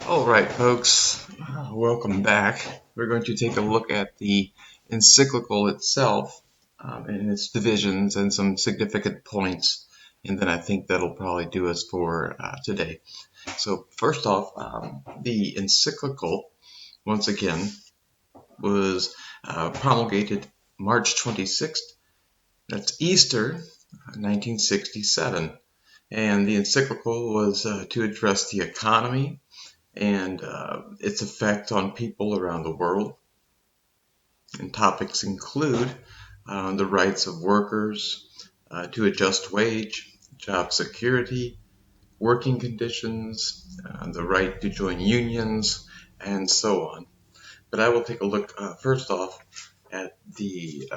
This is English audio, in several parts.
All right, folks, welcome back. We're going to take a look at the encyclical itself and its divisions and some significant points, and then I think that'll probably do us for today. So, first off, the encyclical, once again, was promulgated March 26th. That's Easter, 1967. And the encyclical was to address the economy and its effect on people around the world. And topics include the rights of workers to a just wage, job security, working conditions, the right to join unions, and so on. But I will take a look first off at the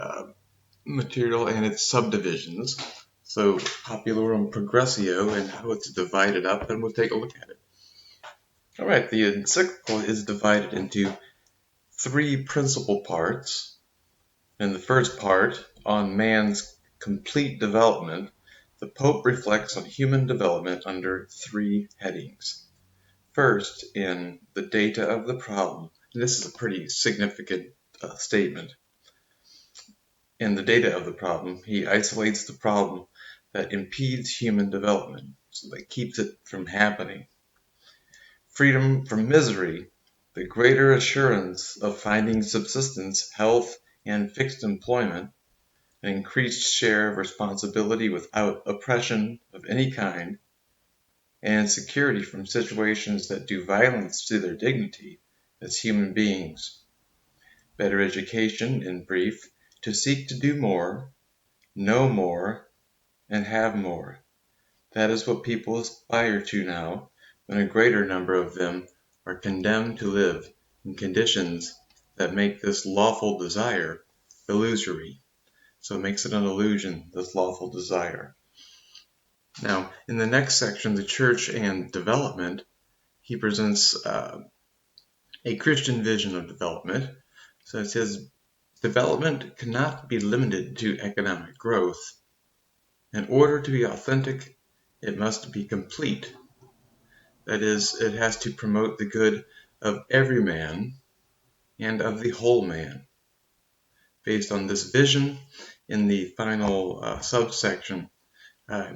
material and its subdivisions. So Populorum Progressio and how it's divided up, and we'll take a look at it. All right, the encyclical is divided into three principal parts. In the first part, on man's complete development, the Pope reflects on human development under three headings. First, in the data of the problem, and this is a pretty significant statement. In the data of the problem, he isolates the problem that impedes human development, so that keeps it from happening. Freedom from misery, the greater assurance of finding subsistence, health, and fixed employment, an increased share of responsibility without oppression of any kind, and security from situations that do violence to their dignity as human beings. Better education, in brief, to seek to do more, know more, and have more. That is what people aspire to now, when a greater number of them are condemned to live in conditions that make this lawful desire illusory. So it makes it an illusion, this lawful desire. Now, in the next section, the church and development, he presents a Christian vision of development. So it says, development cannot be limited to economic growth. In order to be authentic, it must be complete. That is, it has to promote the good of every man and of the whole man. Based on this vision, in the final subsection,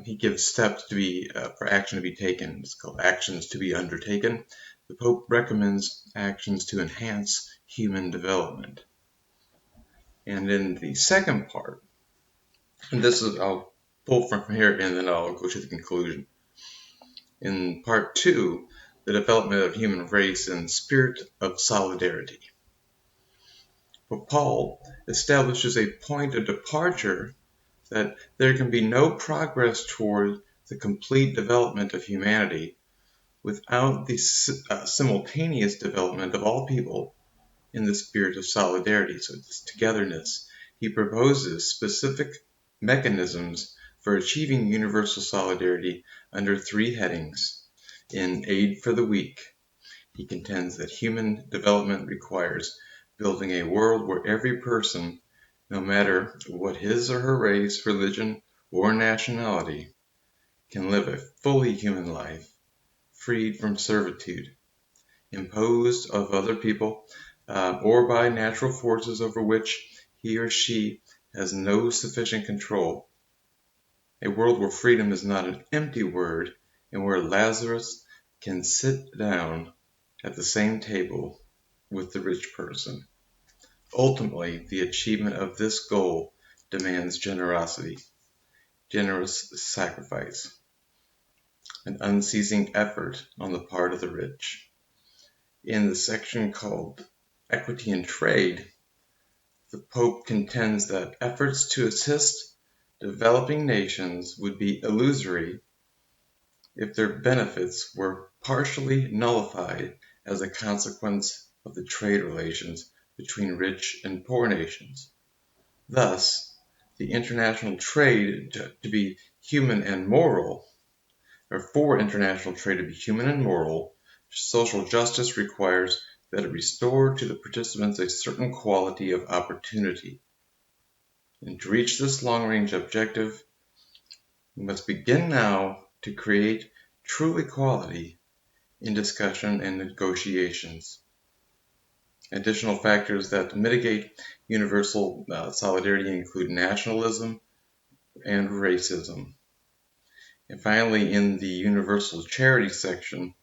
he gives steps to be for action to be taken. It's called actions to be undertaken. The Pope recommends actions to enhance human development. And in the second part, and this is I'll pull from here and then I'll go to the conclusion. In part 2, the development of human race and spirit of solidarity. But Paul establishes a point of departure that there can be no progress toward the complete development of humanity without the simultaneous development of all people in the spirit of solidarity, so this togetherness. He proposes specific mechanisms for achieving universal solidarity under three headings. In Aid for the Weak, he contends that human development requires building a world where every person, no matter what his or her race, religion, or nationality, can live a fully human life, freed from servitude, imposed of other people, or by natural forces over which he or she has no sufficient control. A world where freedom is not an empty word, and where Lazarus can sit down at the same table with the rich person. Ultimately, the achievement of this goal demands generosity, generous sacrifice, an unceasing effort on the part of the rich. In the section called Equity in Trade, the Pope contends that efforts to assist developing nations would be illusory if their benefits were partially nullified as a consequence of the trade relations between rich and poor nations. Thus, the international trade to be human and moral, or for international trade to be human and moral, social justice requires that it restore to the participants a certain quality of opportunity. And to reach this long-range, we must begin now to create true equality in discussion and negotiations. Additional factors that mitigate universal solidarity include nationalism and racism. And finally, in the universal charity section,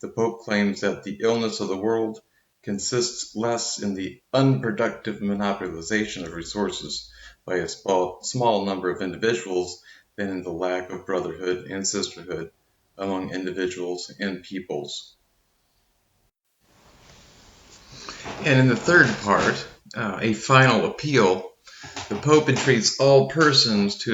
the Pope claims that the illness of the world consists less in the unproductive monopolization of resources by a small number of individuals than in the lack of brotherhood and sisterhood among individuals and peoples. And in the third part, a final appeal, the Pope entreats all persons to